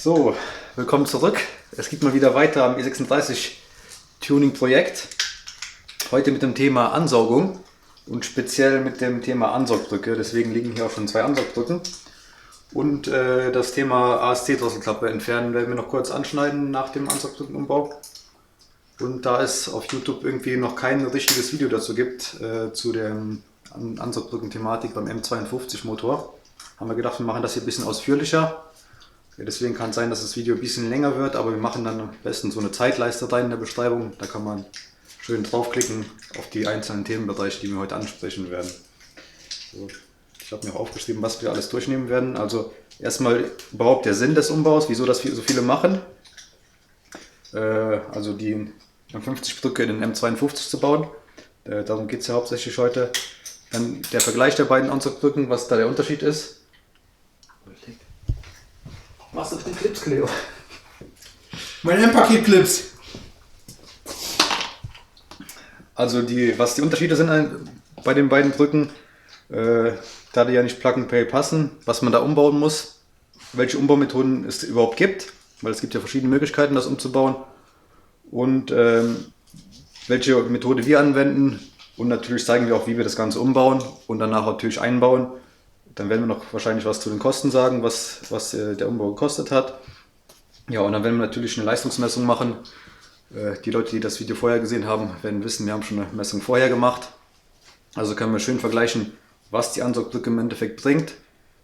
So, willkommen zurück. Es geht mal wieder weiter am E36 Tuning Projekt. Heute mit dem Thema Ansaugung und speziell mit dem Thema Ansaugbrücke. Deswegen liegen hier auch schon zwei Ansaugbrücken. Und das Thema ASC-Drosselklappe entfernen werden wir noch kurz anschneiden nach dem Ansaugbrückenumbau. Und da es auf YouTube irgendwie noch kein richtiges Video dazu gibt, zu der Ansaugbrücken-Thematik beim M52 Motor, haben wir gedacht, wir machen das hier ein bisschen ausführlicher. Ja, deswegen kann es sein, dass das Video ein bisschen länger wird, aber wir machen dann am besten so eine Zeitleiste rein in der Beschreibung. Da kann man schön draufklicken auf die einzelnen Themenbereiche, die wir heute ansprechen werden. So, ich habe mir auch aufgeschrieben, was wir alles durchnehmen werden. Also erstmal überhaupt der Sinn des Umbaus, wieso das so viele machen. Also die M50-Brücke in den M52 zu bauen. Darum geht es ja hauptsächlich heute. Dann der Vergleich der beiden Ansaugbrücken, was da der Unterschied ist. Was auf den Clips, Cleo? Mein M-Paket-Clips. Also was die Unterschiede sind bei den beiden Brücken, da die ja nicht Plug and Play passen, was man da umbauen muss, welche Umbaumethoden es überhaupt gibt, weil es gibt ja verschiedene Möglichkeiten, das umzubauen, und welche Methode wir anwenden, und natürlich zeigen wir auch, wie wir das Ganze umbauen und danach natürlich einbauen. Dann werden wir noch wahrscheinlich was zu den Kosten sagen, was der Umbau gekostet hat. Ja, und dann werden wir natürlich eine Leistungsmessung machen. Die Leute, die das Video vorher gesehen haben, werden wissen, wir haben schon eine Messung vorher gemacht. Also können wir schön vergleichen, was die Ansaugbrücke im Endeffekt bringt.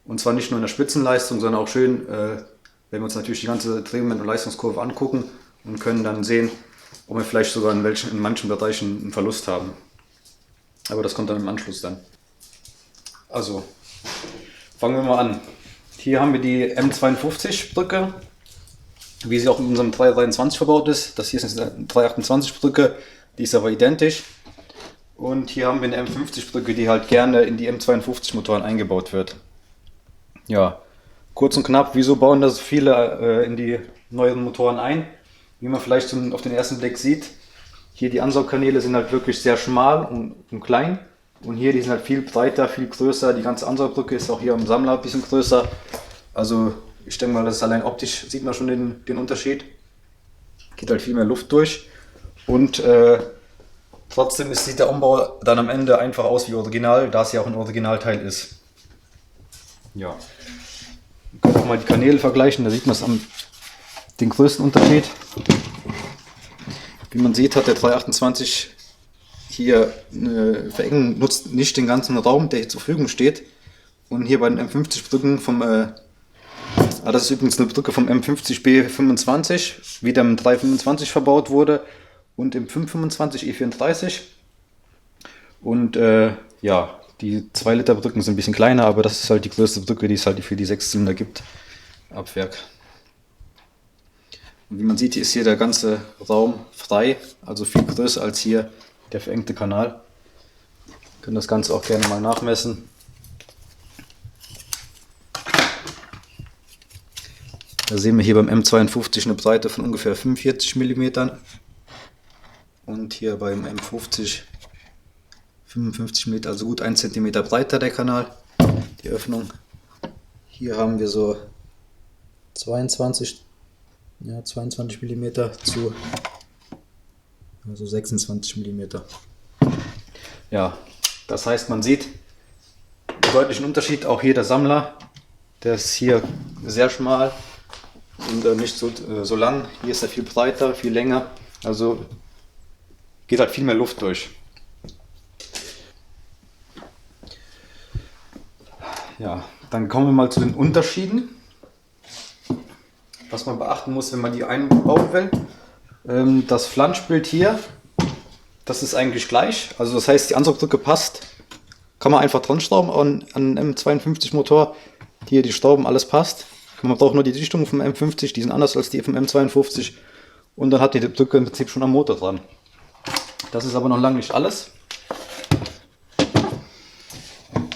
Und zwar nicht nur in der Spitzenleistung, sondern auch schön, wenn wir uns natürlich die ganze Drehmoment- und Leistungskurve angucken und können dann sehen, ob wir vielleicht sogar in manchen Bereichen einen Verlust haben. Aber das kommt dann im Anschluss dann. Also, fangen wir mal an. Hier haben wir die M52-Brücke, wie sie auch in unserem 323 verbaut ist. Das hier ist eine 328-Brücke, die ist aber identisch. Und hier haben wir eine M50-Brücke, die halt gerne in die M52-Motoren eingebaut wird. Ja, kurz und knapp, wieso bauen das viele in die neueren Motoren ein? Wie man vielleicht auf den ersten Blick sieht, hier die Ansaugkanäle sind halt wirklich sehr schmal und klein. Und hier, die sind halt viel breiter, viel größer. Die ganze Ansaugbrücke ist auch hier am Sammler ein bisschen größer. Also ich denke mal, das ist allein optisch, sieht man schon den Unterschied. Geht halt viel mehr Luft durch. Und trotzdem sieht der Umbau dann am Ende einfach aus wie original, da es ja auch ein Originalteil ist. Ja. Wir können auch mal die Kanäle vergleichen, da sieht man den größten Unterschied. Wie man sieht, hat der 328 hier eine Verengung, nutzt nicht den ganzen Raum, der hier zur Verfügung steht. Und hier bei den M50-Brücken das ist übrigens eine Brücke vom M50B25, wie der im 325 verbaut wurde, und im 525 E34. Und ja, die 2 Liter Brücken sind ein bisschen kleiner, aber das ist halt die größte Brücke, die es halt für die 6-Zylinder gibt, ab Werk. Und wie man sieht, hier ist hier der ganze Raum frei, also viel größer als hier der verengte Kanal. Wir können das Ganze auch gerne mal nachmessen. Da sehen wir hier beim M52 eine Breite von ungefähr 45 mm und hier beim M50 55 mm, also gut 1 cm breiter der Kanal, die Öffnung. Hier haben wir so 22 mm zu also 26 mm. Ja, das heißt, man sieht einen deutlichen Unterschied. Auch hier der Sammler, der ist hier sehr schmal und nicht so lang. Hier ist er viel breiter, viel länger. Also geht halt viel mehr Luft durch. Ja, dann kommen wir mal zu den Unterschieden. Was man beachten muss, wenn man die einbauen will. Das Flanschbild hier, das ist eigentlich gleich. Also das heißt, die Ansaugbrücke passt. Kann man einfach dran schrauben an M52 Motor. Hier die Schrauben, alles passt. Man braucht nur die Dichtungen vom M50, die sind anders als die vom M52. Und dann hat die Brücke im Prinzip schon am Motor dran. Das ist aber noch lange nicht alles.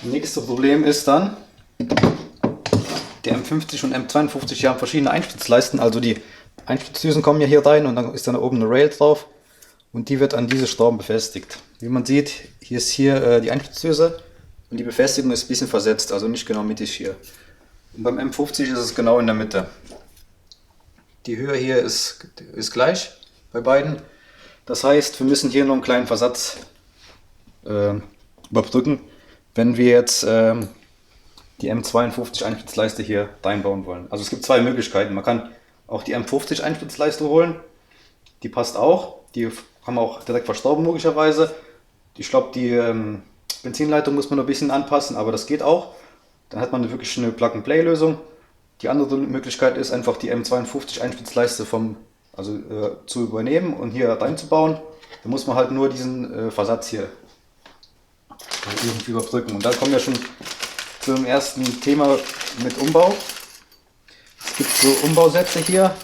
Nächstes Problem ist dann, der M50 und M52 hier haben verschiedene Einspritzleisten, also die Einspritzdüsen kommen ja hier rein und dann ist dann oben eine Rail drauf und die wird an diese Schrauben befestigt. Wie man sieht, hier ist die Einspritzdüse und die Befestigung ist ein bisschen versetzt, also nicht genau mittig hier. Und beim M50 ist es genau in der Mitte. Die Höhe hier ist gleich bei beiden. Das heißt, wir müssen hier noch einen kleinen Versatz überbrücken, wenn wir jetzt die M52 Einspritzleiste hier reinbauen wollen. Also es gibt zwei Möglichkeiten. Man kann auch die M50 Einspritzleiste holen. Die passt auch. Die kann man auch direkt verstauben logischerweise. Ich glaube, die Benzinleitung muss man noch ein bisschen anpassen, aber das geht auch. Dann hat man wirklich eine Plug-and-Play-Lösung. Die andere Möglichkeit ist einfach die M52 Einspritzleiste zu übernehmen und hier reinzubauen. Da muss man halt nur diesen Versatz hier irgendwie überbrücken. Und da kommen wir schon zum ersten Thema mit Umbau. Es gibt so Umbausätze hier.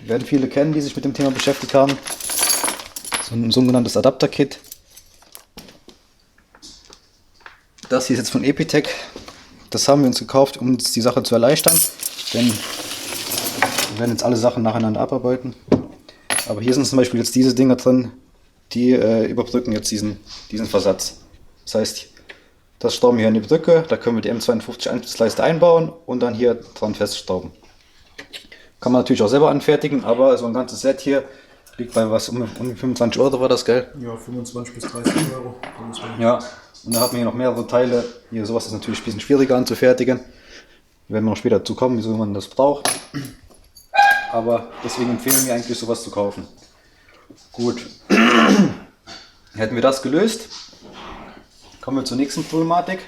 Die werden viele kennen, die sich mit dem Thema beschäftigt haben. So ein sogenanntes Adapter-Kit. Das hier ist jetzt von Epitech. Das haben wir uns gekauft, um uns die Sache zu erleichtern. Denn wir werden jetzt alle Sachen nacheinander abarbeiten. Aber hier sind zum Beispiel jetzt diese Dinger drin, die überbrücken jetzt diesen Versatz. Das heißt, das schrauben wir hier an die Brücke, da können wir die M52 Einspritzleiste einbauen und dann hier dran festschrauben. Kann man natürlich auch selber anfertigen, aber so ein ganzes Set hier liegt bei was, um 25 Euro war das, gell? Ja, 25 bis 30 Euro. Ja, und dann hat man hier noch mehrere Teile. Hier sowas ist natürlich ein bisschen schwieriger anzufertigen. Werden wir noch später dazu kommen, wieso man das braucht. Aber deswegen empfehlen wir eigentlich sowas zu kaufen. Gut, hätten wir das gelöst, kommen wir zur nächsten Problematik.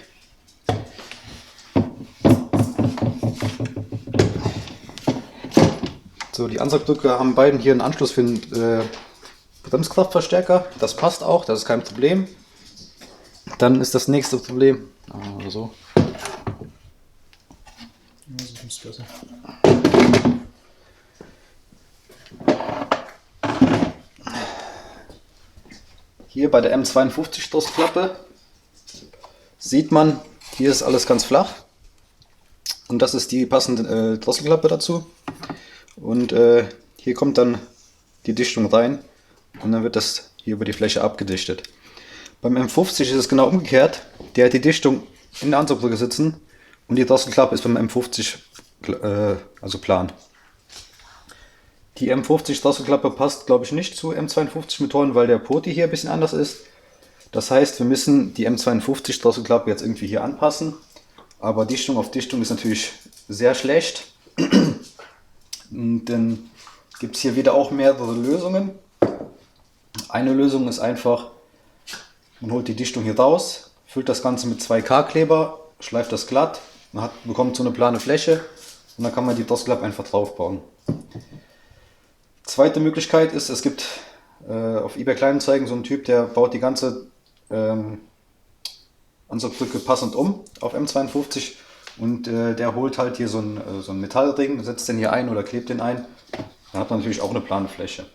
So, die Ansaugbrücke haben beiden hier einen Anschluss für einen Bremskraftverstärker. Das passt auch, das ist kein Problem. Dann ist das nächste Problem. Oder so. Ja, so ist besser. Hier bei der M52 Drosselklappe sieht man, hier ist alles ganz flach. Und das ist die passende Drosselklappe dazu. Und hier kommt dann die Dichtung rein und dann wird das hier über die Fläche abgedichtet. Beim M50 ist es genau umgekehrt. Der hat die Dichtung in der Ansaugbrücke sitzen und die Drosselklappe ist beim M50 plan. Die M50 Drosselklappe passt, glaube ich, nicht zu M52 Motoren, weil der Poti hier ein bisschen anders ist. Das heißt, wir müssen die M52 Drosselklappe jetzt irgendwie hier anpassen. Aber Dichtung auf Dichtung ist natürlich sehr schlecht. Und dann gibt es hier wieder auch mehrere Lösungen. Eine Lösung ist einfach, man holt die Dichtung hier raus, füllt das Ganze mit 2K-Kleber, schleift das glatt, man bekommt so eine plane Fläche und dann kann man die Drosselklappe einfach drauf bauen. Zweite Möglichkeit ist, es gibt auf eBay Kleinanzeigen so einen Typ, der baut die ganze Ansaugbrücke passend um auf M52 und der holt halt hier so einen Metallring, setzt den hier ein oder klebt den ein. Dann hat man natürlich auch eine plane Fläche.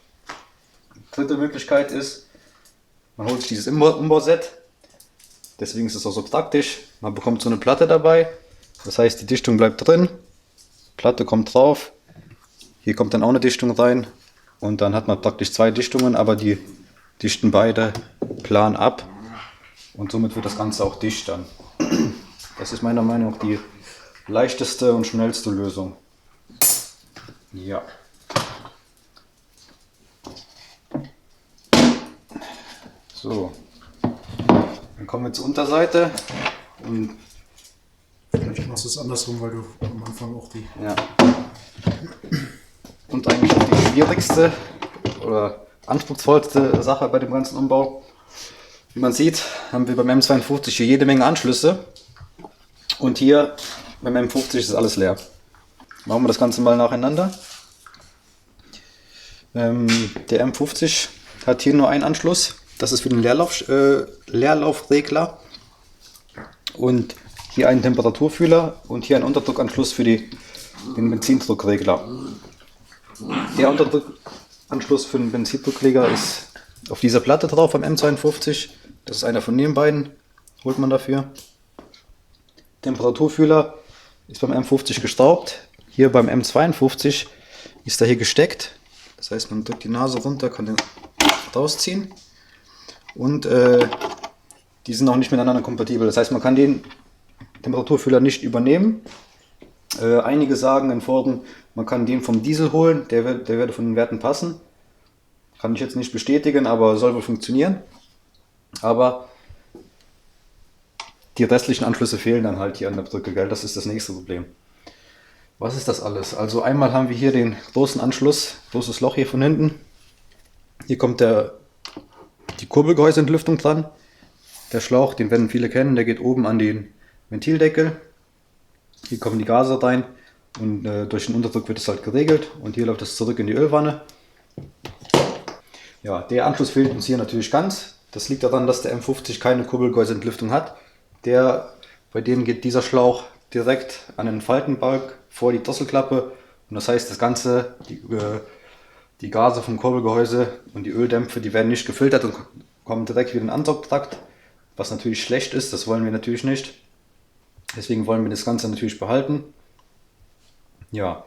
Dritte Möglichkeit ist, man holt sich dieses Umbauset, deswegen ist es auch so praktisch, man bekommt so eine Platte dabei, das heißt die Dichtung bleibt drin, Platte kommt drauf, hier kommt dann auch eine Dichtung rein und dann hat man praktisch zwei Dichtungen, aber die dichten beide plan ab und somit wird das Ganze auch dicht dann. Das ist meiner Meinung nach die leichteste und schnellste Lösung. Ja. So, dann kommen wir zur Unterseite und Vielleicht machst du es andersrum, weil du am Anfang auch die... ja. Und eigentlich auch die schwierigste oder anspruchsvollste Sache bei dem ganzen Umbau. Wie man sieht, haben wir beim M52 hier jede Menge Anschlüsse und hier beim M50 ist alles leer. Machen wir das Ganze mal nacheinander. Der M50 hat hier nur einen Anschluss. Das ist für den Leerlaufregler und hier einen Temperaturfühler und hier einen Unterdruckanschluss für den Benzindruckregler. Der Unterdruckanschluss für den Benzindruckregler ist auf dieser Platte drauf am M52. Das ist einer von den beiden, holt man dafür. Temperaturfühler ist beim M50 gestaubt. Hier beim M52 ist er hier gesteckt. Das heißt, man drückt die Nase runter, kann den rausziehen. Und die sind auch nicht miteinander kompatibel. Das heißt, man kann den Temperaturfühler nicht übernehmen. Einige sagen in Foren, man kann den vom Diesel holen, der würde von den Werten passen. Kann ich jetzt nicht bestätigen, aber soll wohl funktionieren. Aber die restlichen Anschlüsse fehlen dann halt hier an der Brücke, gell? Das ist das nächste Problem. Was ist das alles? Also einmal haben wir hier den großen Anschluss, großes Loch hier von hinten. Hier kommt die Kurbelgehäuseentlüftung dran. Der Schlauch, den werden viele kennen, der geht oben an den Ventildeckel. Hier kommen die Gase rein und durch den Unterdruck wird es halt geregelt und hier läuft es zurück in die Ölwanne. Ja, der Anschluss fehlt uns hier natürlich ganz. Das liegt daran, dass der M50 keine Kurbelgehäuseentlüftung hat. Bei dem geht dieser Schlauch direkt an den Faltenbalg vor die Drosselklappe und das heißt, das Ganze, die Gase vom Kurbelgehäuse und die Öldämpfe, die werden nicht gefiltert und kommen direkt wieder in den Ansaugtrakt, was natürlich schlecht ist, das wollen wir natürlich nicht. Deswegen wollen wir das Ganze natürlich behalten. Ja.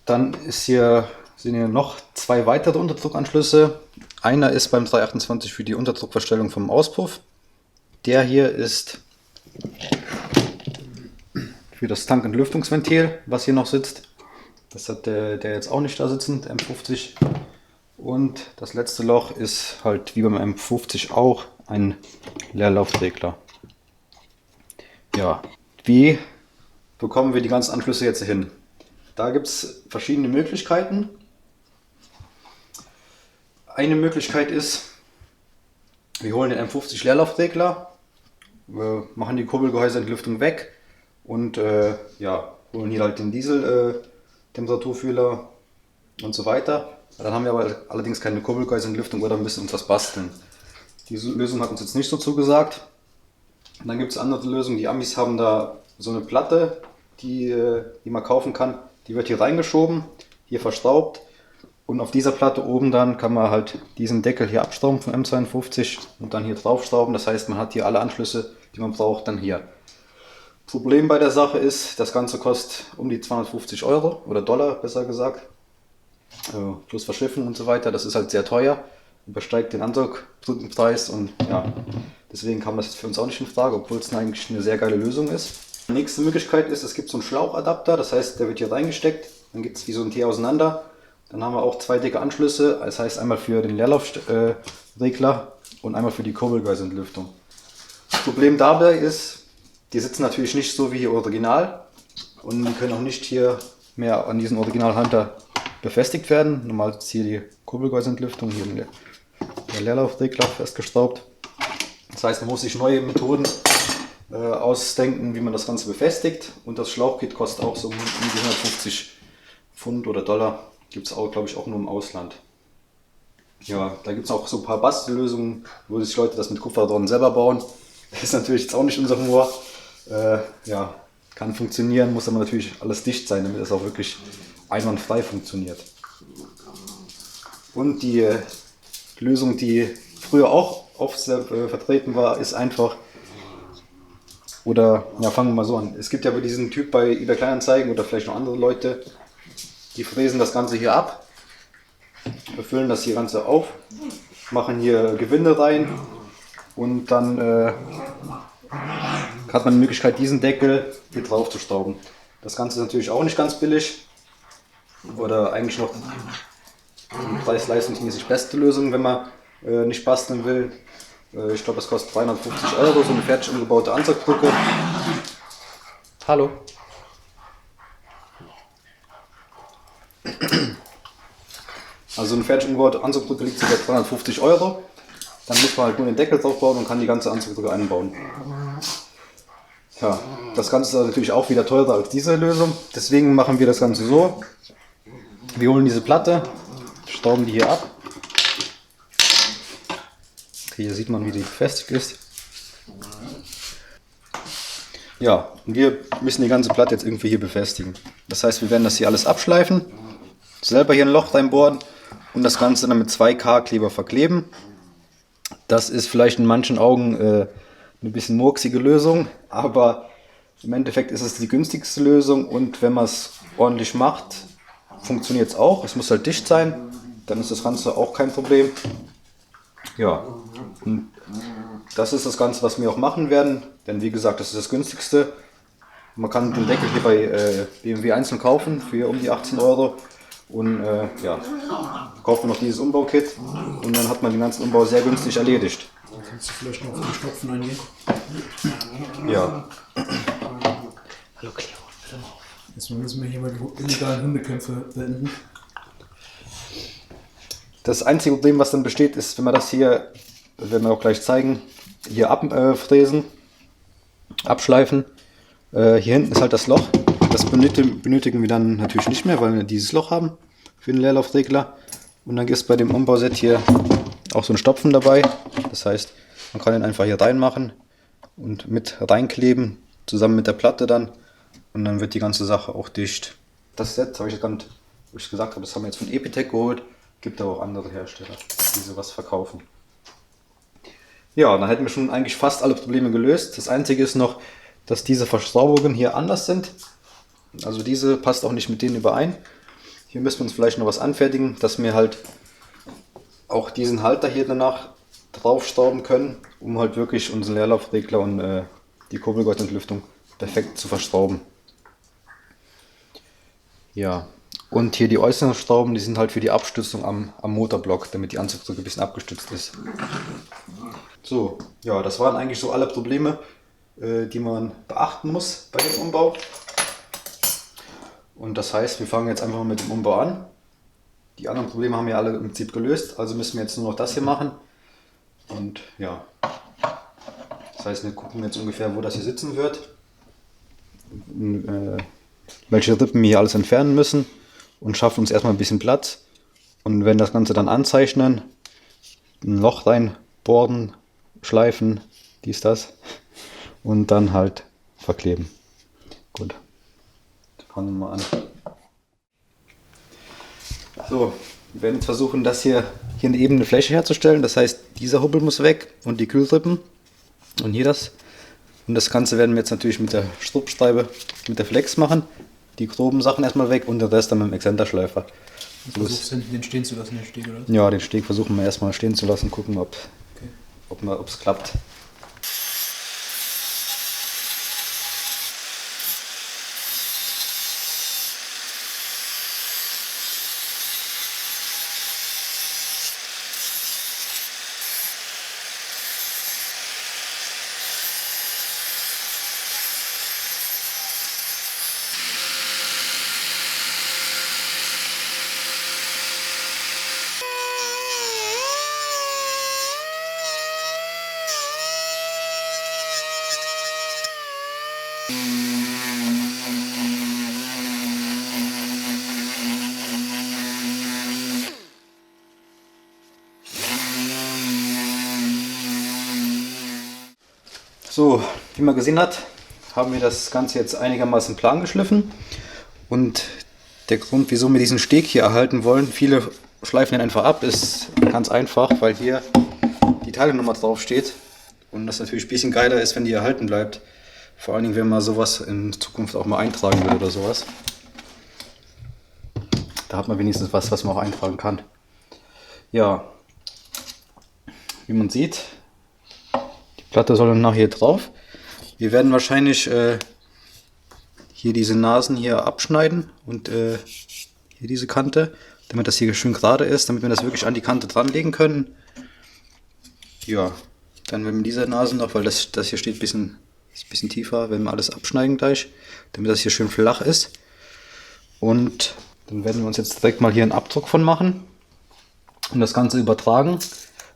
Dann sind hier noch zwei weitere Unterdruckanschlüsse. Einer ist beim 328 für die Unterdruckverstellung vom Auspuff. Der hier ist für das Tankentlüftungsventil, was hier noch sitzt. Das hat der jetzt auch nicht da sitzen, der M50. Und das letzte Loch ist halt wie beim M50 auch ein Leerlaufregler. Ja, wie bekommen wir die ganzen Anschlüsse jetzt hin? Da gibt es verschiedene Möglichkeiten. Eine Möglichkeit ist, wir holen den M50 Leerlaufregler, wir machen die Kurbelgehäuseentlüftung weg und holen hier halt den Diesel-Temperaturfühler und so weiter. Dann haben wir aber allerdings keine Kurbelgehäuseentlüftung oder müssen uns was basteln. Diese Lösung hat uns jetzt nicht so zugesagt. Und dann gibt es andere Lösungen. Die Amis haben da so eine Platte, die man kaufen kann. Die wird hier reingeschoben, hier verstaubt. Und auf dieser Platte oben dann kann man halt diesen Deckel hier abstauben vom M52 und dann hier draufschrauben. Das heißt, man hat hier alle Anschlüsse, die man braucht, dann hier. Problem bei der Sache ist, das Ganze kostet um die 250 Euro oder Dollar, besser gesagt. Plus Verschiffen und so weiter. Das ist halt sehr teuer. Übersteigt den Ansaugbrückenpreis und ja, deswegen kam das für uns auch nicht in Frage, obwohl es eigentlich eine sehr geile Lösung ist. Die nächste Möglichkeit ist, es gibt so einen Schlauchadapter, das heißt, der wird hier reingesteckt, dann gibt es wie so ein T auseinander. Dann haben wir auch zwei dicke Anschlüsse, das heißt einmal für den Leerlaufregler und einmal für die Kurbelgehäuseentlüftung. Das Problem dabei ist, die sitzen natürlich nicht so wie hier original und die können auch nicht hier mehr an diesen Originalhalter befestigt werden. Normal ist hier die Kurbelgehäuseentlüftung, hier der Leerlaufregler festgeschraubt. Das heißt, man muss sich neue Methoden ausdenken, wie man das Ganze befestigt. Und das Schlauchkit kostet auch so um die 150 Pfund oder Dollar. Gibt es auch, glaube ich, auch nur im Ausland. Ja, da gibt es auch so ein paar Bastellösungen, wo sich Leute das mit Kupferdornen selber bauen. Das ist natürlich jetzt auch nicht unser Humor. Kann funktionieren, muss aber natürlich alles dicht sein, damit es auch wirklich einwandfrei funktioniert. Und die Lösung, die früher auch oft vertreten war, ist einfach, fangen wir mal so an. Es gibt ja diesen Typ bei eBay Kleinanzeigen oder vielleicht noch andere Leute, die fräsen das Ganze hier ab, befüllen das hier Ganze auf, machen hier Gewinde rein und dann hat man die Möglichkeit, diesen Deckel hier drauf zu schrauben. Das Ganze ist natürlich auch nicht ganz billig oder eigentlich noch die preis-leistungsmäßig beste Lösung, wenn man nicht basteln will. Ich glaube, das kostet 350 Euro, so eine fertig umgebaute Ansaugbrücke. Hallo. Also eine fertig umgebaute Ansaugbrücke liegt ca. 350 Euro. Dann muss man halt nur den Deckel drauf bauen und kann die ganze Ansaugbrücke einbauen. Ja, das Ganze ist natürlich auch wieder teurer als diese Lösung. Deswegen machen wir das Ganze so. Wir holen diese Platte, schrauben die hier ab. Okay, hier sieht man, wie die befestigt ist. Ja, und wir müssen die ganze Platte jetzt irgendwie hier befestigen. Das heißt, wir werden das hier alles abschleifen, selber hier ein Loch reinbohren und das Ganze dann mit 2K-Kleber verkleben. Das ist vielleicht in manchen Augen eine bisschen murksige Lösung, aber im Endeffekt ist es die günstigste Lösung und wenn man es ordentlich macht, funktioniert es auch. Es muss halt dicht sein, dann ist das Ganze auch kein Problem. Ja, und das ist das Ganze, was wir auch machen werden, denn wie gesagt, das ist das günstigste. Man kann den Deckel hier bei BMW einzeln kaufen für um die 18 Euro. Und ja, kauft man noch dieses Umbau-Kit und dann hat man den ganzen Umbau sehr günstig erledigt. Dann kannst du vielleicht noch auf die Stopfen eingehen. Ja. Hallo Cleo, bitte mal auf. Jetzt müssen wir hier mal die illegalen Hundekämpfe beenden. Das einzige Problem, was dann besteht, ist, wenn wir das hier, das werden wir auch gleich zeigen, hier abfräsen, abschleifen. Hier hinten ist halt das Loch. Das benötigen wir dann natürlich nicht mehr, weil wir dieses Loch haben für den Leerlaufregler. Und dann ist bei dem Umbauset hier auch so ein Stopfen dabei. Das heißt, man kann den einfach hier reinmachen und mit reinkleben, zusammen mit der Platte dann. Und dann wird die ganze Sache auch dicht. Das Set, habe ich jetzt gar nicht, wo ich gesagt habe, das haben wir jetzt von Epitech geholt. Gibt aber auch andere Hersteller, die sowas verkaufen. Ja, dann hätten wir schon eigentlich fast alle Probleme gelöst. Das Einzige ist noch, dass diese Verschraubungen hier anders sind. Also diese passt auch nicht mit denen überein. Hier müssen wir uns vielleicht noch was anfertigen, dass wir halt auch diesen Halter hier danach draufschrauben können, um halt wirklich unseren Leerlaufregler und die Kurbelgurtentlüftung perfekt zu verschrauben. Ja, und hier die äußeren Schrauben, die sind halt für die Abstützung am Motorblock, damit die Anzugsdrücke ein bisschen abgestützt ist. So, ja, das waren eigentlich so alle Probleme, die man beachten muss bei dem Umbau. Und das heißt, wir fangen jetzt einfach mal mit dem Umbau an. Die anderen Probleme haben wir alle im Prinzip gelöst, also müssen wir jetzt nur noch das hier machen. Und ja, das heißt, wir gucken jetzt ungefähr, wo das hier sitzen wird. Welche Rippen wir hier alles entfernen müssen und schaffen uns erstmal ein bisschen Platz. Und wenn das Ganze dann anzeichnen, ein Loch reinbohren, schleifen, dies, das und dann halt verkleben. Gut, jetzt fangen wir mal an. So, wir werden jetzt versuchen, das hier eine ebene Fläche herzustellen. Das heißt, dieser Hubbel muss weg und die Kühlrippen und hier das. Und das Ganze werden wir jetzt natürlich mit der Schrubbscheibe, mit der Flex machen. Die groben Sachen erstmal weg und den Rest dann mit dem Exzenterschleifer. Du versuchst hinten den stehen zu lassen, den Steg, oder? Ja, den Steg versuchen wir erstmal stehen zu lassen, gucken, ob es klappt. So, wie man gesehen hat, haben wir das Ganze jetzt einigermaßen plan geschliffen. Und der Grund, wieso wir diesen Steg hier erhalten wollen, viele schleifen ihn einfach ab, ist ganz einfach, weil hier die Teilenummer drauf steht. Und das natürlich ein bisschen geiler ist, wenn die erhalten bleibt. Vor allen Dingen, wenn man sowas in Zukunft auch mal eintragen will oder sowas. Da hat man wenigstens was man auch eintragen kann. Ja, wie man sieht, die Platte soll dann nachher hier drauf. Wir werden wahrscheinlich hier diese Nasen hier abschneiden und hier diese Kante, damit das hier schön gerade ist, damit wir das wirklich an die Kante dran legen können. Ja, dann werden wir diese Nasen noch, weil das hier steht ist ein bisschen tiefer, werden wir alles abschneiden gleich, damit das hier schön flach ist. Und dann werden wir uns jetzt direkt mal hier einen Abdruck von machen und das Ganze übertragen,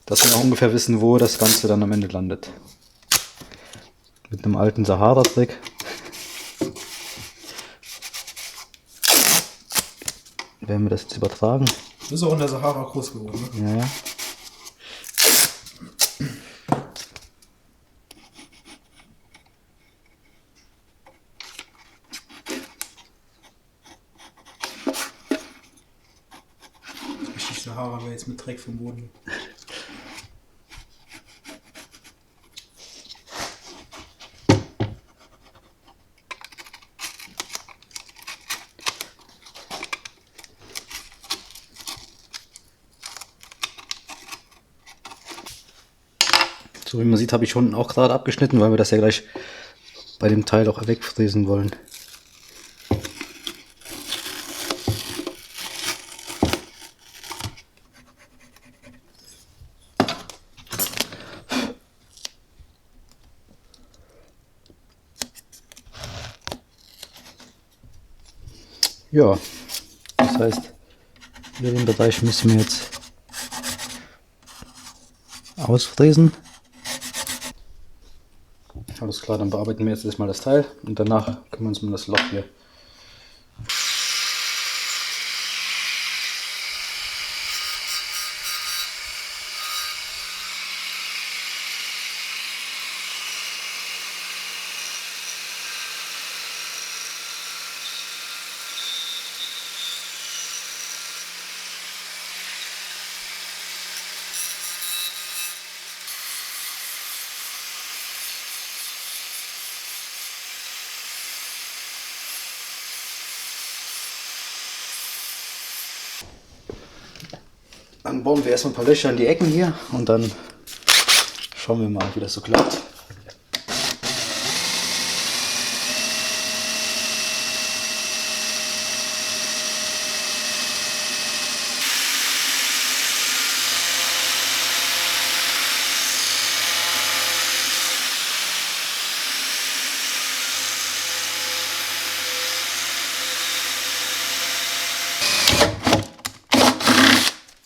dass wir auch ungefähr wissen, wo das Ganze dann am Ende landet. Mit einem alten Sahara-Trick. Werden wir das jetzt übertragen. Du bist auch in der Sahara groß geworden, ne? Ja, ja. Richtig Sahara wäre jetzt mit Dreck vom Boden. So wie man sieht, habe ich unten auch gerade abgeschnitten, weil wir das ja gleich bei dem Teil auch wegfräsen wollen. Ja, das heißt, hier den Bereich müssen wir jetzt ausfräsen. Alles klar, dann bearbeiten wir jetzt erstmal das Teil und danach kümmern wir uns um das Loch hier. Dann bauen wir erstmal ein paar Löcher in die Ecken hier und dann schauen wir mal, wie das so klappt.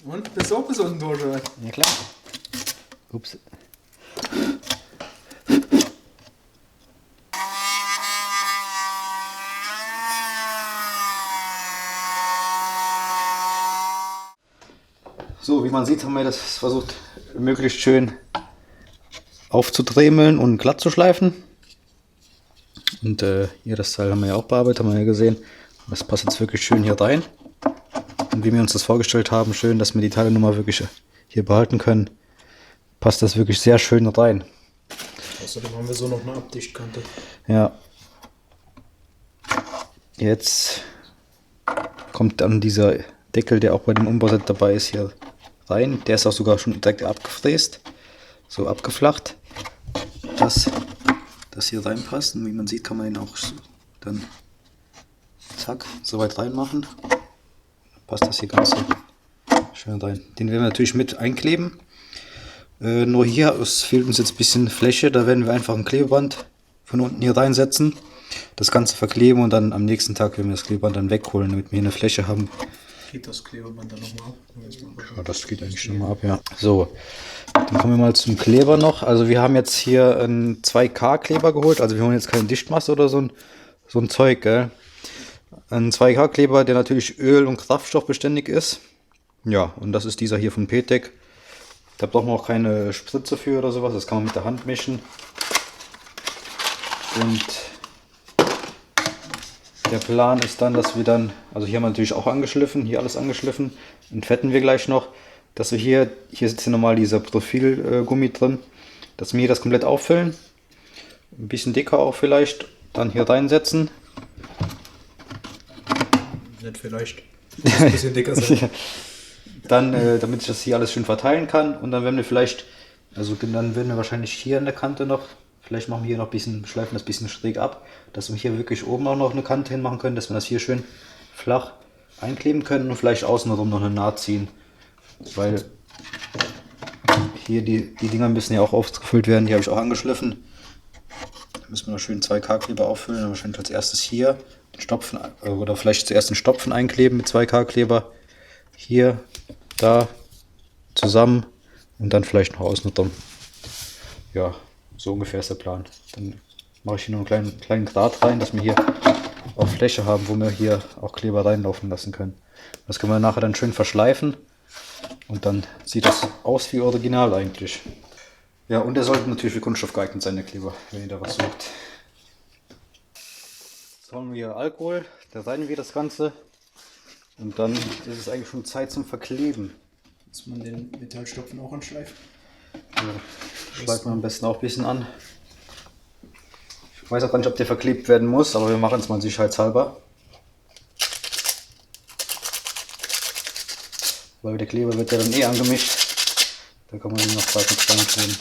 Und? Bist du auch bis unten durch, oder? Ja klar. Ups. So, wie man sieht, haben wir das versucht, möglichst schön aufzudremeln und glatt zu schleifen. Und hier das Teil haben wir ja auch bearbeitet, haben wir ja gesehen. Das passt jetzt wirklich schön hier rein. Und wie wir uns das vorgestellt haben, schön, dass wir die Teile nochmal wirklich hier behalten können, passt das wirklich sehr schön rein. Außerdem haben wir so noch eine Abdichtkante. Ja. Jetzt kommt dann dieser Deckel, der auch bei dem Umbauset dabei ist, hier rein. Der ist auch sogar schon direkt abgefräst, so abgeflacht, dass das hier reinpasst. Und wie man sieht, kann man ihn auch so dann zack, so weit reinmachen. Passt das hier ganz so schön rein. Den werden wir natürlich mit einkleben. Nur hier, es fehlt uns jetzt ein bisschen Fläche. Da werden wir einfach ein Klebeband von unten hier reinsetzen. Das Ganze verkleben und dann am nächsten Tag werden wir das Klebeband dann wegholen, damit wir hier eine Fläche haben. Geht das Klebeband dann nochmal ab? Ja, das geht eigentlich schon mal ab, ja. So, dann kommen wir mal zum Kleber noch. Also wir haben jetzt hier einen 2K Kleber geholt. Also wir holen jetzt keine Dichtmasse oder so ein Zeug, gell? Ein 2K Kleber, der natürlich öl- und kraftstoffbeständig ist. Ja, und das ist dieser hier von Petek. Da braucht man auch keine Spritze für oder sowas. Das kann man mit der Hand mischen. Und der Plan ist dann, dass wir dann, also hier haben wir natürlich auch angeschliffen, hier alles angeschliffen, entfetten wir gleich noch, dass wir hier sitzt hier nochmal dieser Profilgummi drin, dass wir hier das komplett auffüllen, ein bisschen dicker auch vielleicht, dann hier reinsetzen. Nicht vielleicht. Muss ein bisschen dicker sein. Dann, damit ich das hier alles schön verteilen kann und dann werden wir vielleicht, also dann werden wir wahrscheinlich hier an der Kante noch, vielleicht machen wir hier noch ein bisschen, schleifen das ein bisschen schräg ab, dass wir hier wirklich oben auch noch eine Kante hinmachen können, dass wir das hier schön flach einkleben können und vielleicht außenrum noch eine Naht ziehen, weil hier die Dinger müssen ja auch aufgefüllt werden, die habe ich auch angeschliffen. Da müssen wir noch schön 2K Kleber auffüllen, dann wahrscheinlich als erstes hier den Stopfen oder vielleicht zuerst den Stopfen einkleben mit 2K Kleber, hier, da zusammen und dann vielleicht noch außen drum. Ja, so ungefähr ist der Plan. Dann mache ich hier noch einen kleinen Draht rein, dass wir hier auch Fläche haben, wo wir hier auch Kleber reinlaufen lassen können. Das können wir nachher dann schön verschleifen und dann sieht das aus wie original eigentlich. Ja, und er sollte natürlich für Kunststoff geeignet sein, der Kleber, wenn ihr da was sucht. Jetzt haben wir hier Alkohol, da reinigen wir das Ganze und dann ist es eigentlich schon Zeit zum Verkleben. Dass man den Metallstopfen auch anschleift. Ja, schleift man am besten auch ein bisschen an. Ich weiß auch gar nicht, ob der verklebt werden muss, aber wir machen es mal sicherheitshalber. Weil der Kleber wird ja dann eh angemischt. Da kann man ihn noch weiter kleben.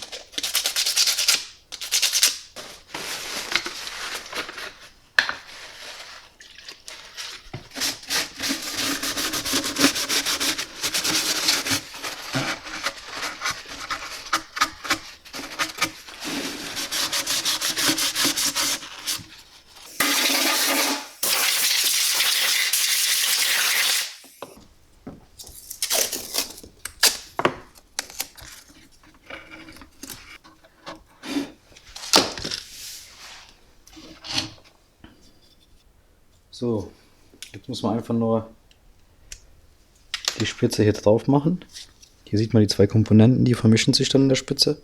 So, jetzt muss man einfach nur die Spitze hier drauf machen. Hier sieht man die zwei Komponenten, die vermischen sich dann in der Spitze.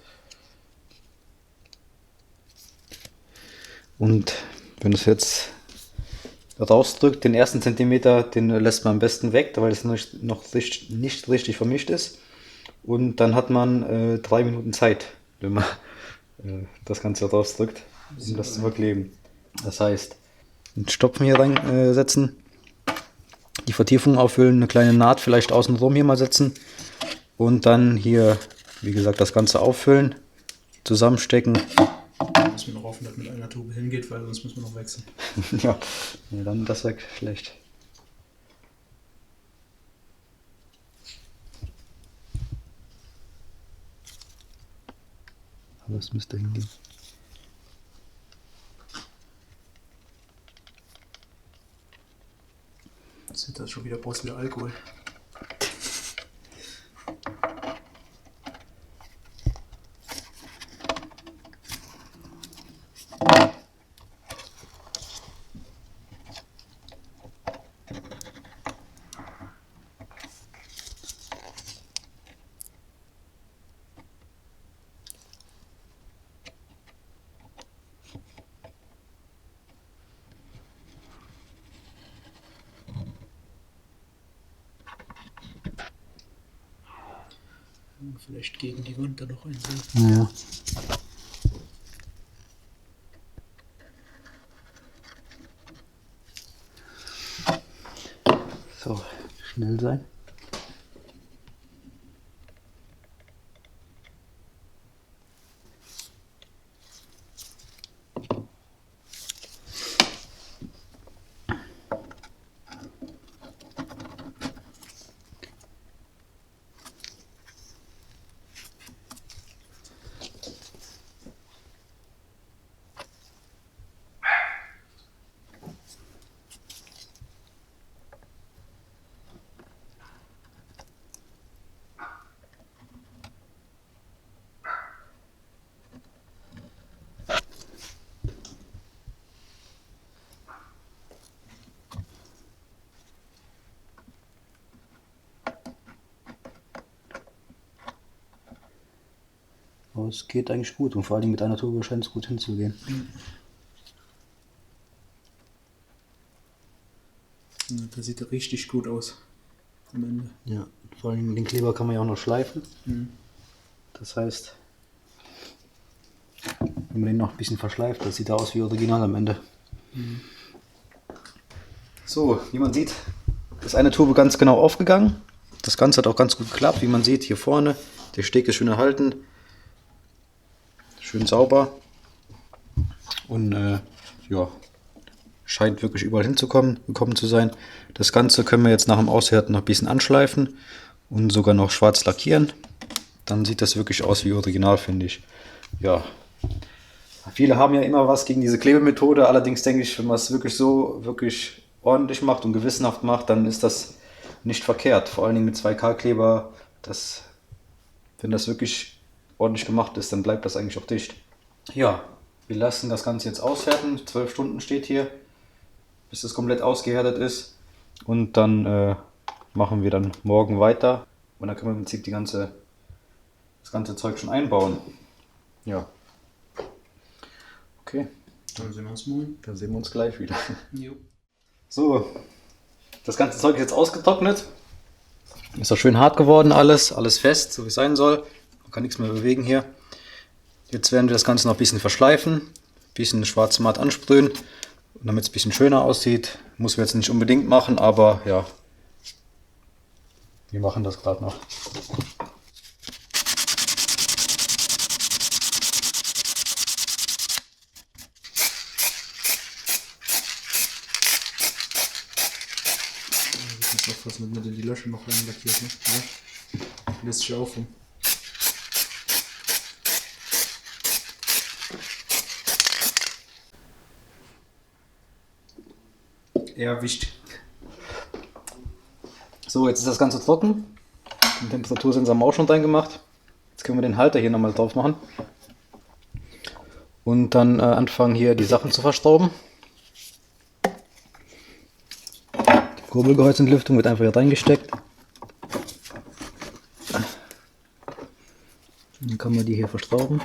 Und wenn es jetzt rausdrückt, den ersten Zentimeter, den lässt man am besten weg, weil es noch nicht richtig vermischt ist. Und dann hat man 3 Minuten Zeit, wenn man das Ganze rausdrückt, um das zu verkleben. Das heißt, einen Stopfen hier reinsetzen, die Vertiefung auffüllen, eine kleine Naht vielleicht außenrum hier mal setzen und dann hier, wie gesagt, das Ganze auffüllen, zusammenstecken. Da müssen wir noch hoffen, dass mit einer Tube hingeht, weil sonst müssen wir noch wechseln. Ja, dann das weg vielleicht. Aber es müsste hingehen. Sieht das schon wieder aus wie Alkohol. Vielleicht gegen die Wand da noch einsehen. Ja. So, schnell sein. Aber es geht eigentlich gut und vor allem mit einer Tube scheint es gut hinzugehen. Ja, das sieht richtig gut aus am Ende. Ja, vor allem den Kleber kann man ja auch noch schleifen. Mhm. Das heißt, wenn man den noch ein bisschen verschleift, das sieht aus wie original am Ende. Mhm. So, wie man sieht, ist eine Tube ganz genau aufgegangen. Das Ganze hat auch ganz gut geklappt, wie man sieht hier vorne. Der Steg ist schön erhalten. Schön sauber. Und ja, scheint wirklich überall gekommen zu sein. Das Ganze können wir jetzt nach dem Aushärten noch ein bisschen anschleifen und sogar noch schwarz lackieren. Dann sieht das wirklich aus wie original, finde ich. Ja, viele haben ja immer was gegen diese Klebemethode. Allerdings denke ich, wenn man es wirklich ordentlich macht und gewissenhaft macht, dann ist das nicht verkehrt. Vor allen Dingen mit 2K-Kleber, wenn das wirklich ordentlich gemacht ist, dann bleibt das eigentlich auch dicht. Ja, wir lassen das Ganze jetzt aushärten. 12 Stunden steht hier, bis das komplett ausgehärtet ist. Und dann machen wir dann morgen weiter. Und dann können wir im Prinzip das ganze Zeug schon einbauen. Ja. Okay. Dann sehen wir uns morgen. Dann sehen wir uns gleich wieder. Jo. So, das ganze Zeug ist jetzt ausgetrocknet. Ist auch schön hart geworden alles fest, so wie es sein soll. Man kann nichts mehr bewegen hier. Jetzt werden wir das Ganze noch ein bisschen verschleifen, ein bisschen schwarz matt ansprühen, damit es ein bisschen schöner aussieht. Muss man jetzt nicht unbedingt machen, aber ja, wir machen das gerade noch. Ich muss aufpassen, damit man die Löcher noch rein lackiert. Ne? Ja. Lässt sich aufhängen. Ja, wichtig. So, jetzt ist das Ganze trocken. Den Temperatursensor haben wir auch schon reingemacht. Jetzt können wir den Halter hier nochmal drauf machen. Und dann anfangen hier die Sachen zu verstauben. Kurbelgehäusentlüftung wird einfach hier reingesteckt. Dann kann man die hier verstrauben.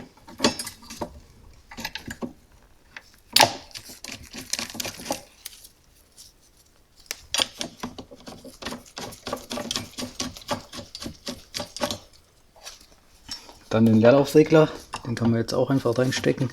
Dann den Leerlaufregler, den kann man jetzt auch einfach reinstecken.